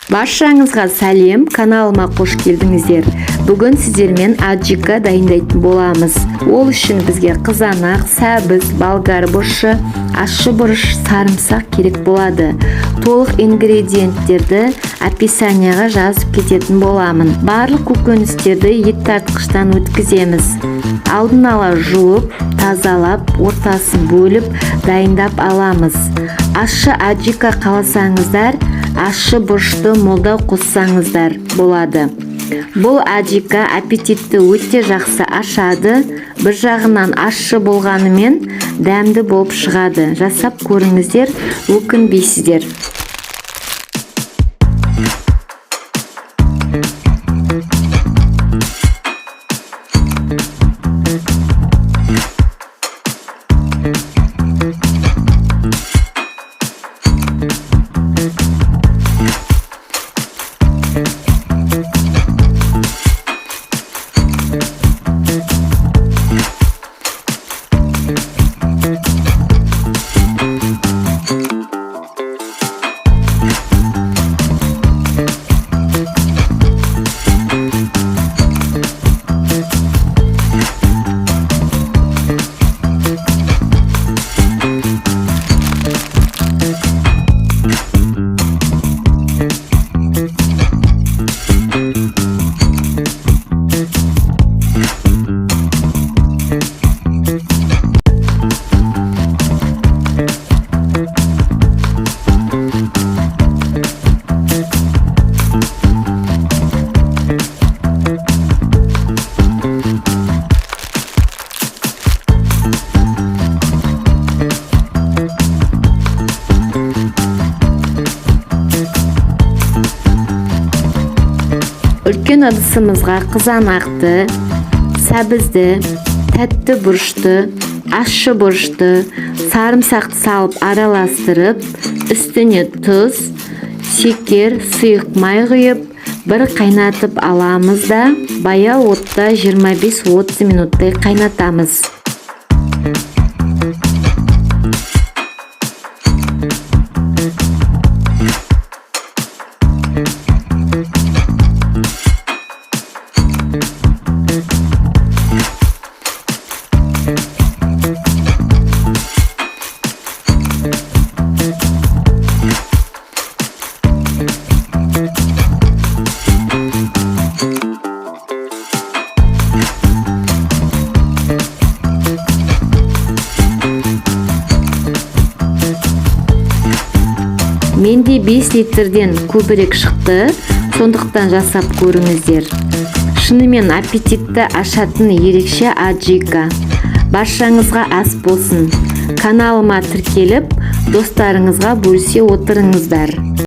Баршаңызға сәлем, каналыма қош келдіңіздер. Бүгін сіздермен аджика дайындайтын боламыз. Ол үшін бізге қызанақ, сәбіз, болгар бұрышы, ащы бұрыш, сарымсақ керек болады. Толық ингредиенттерді описанияға жазып кететін боламын. Барлық көкөністерді ет тартқыштан өткіземіз. Алдын ала жуып, тазалап, ортасын бөліп, дайындап аламыз. Ащы аджика қаласаңыздар, ащы бұрышты молдау қоссаңыздар болады. Бұл аджика аппетитті өте жақсы ашады. Бір жағынан ащы болғанымен дәмді болып шығады. Жасап көріңіздер, өкінбейсіздер. Үлкен ыдысымызға қызанақты, сәбізді, тәтті бұрышты, ащы бұрышты, сарымсақты салып араластырып, үстіне тұз, шекер, сұйық май құйып, бір қайнатып аламыз да, баяу отта 25-30 минуттай қайнатамыз. Менде 5 литрден көбірек шықты, сондықтан жасап көріңіздер. Шынымен аппетитті ашатын ерекше аджика. Баршаңызға ас болсын. Каналыма тіркеліп, достарыңызға бөлісе отырыңыздар.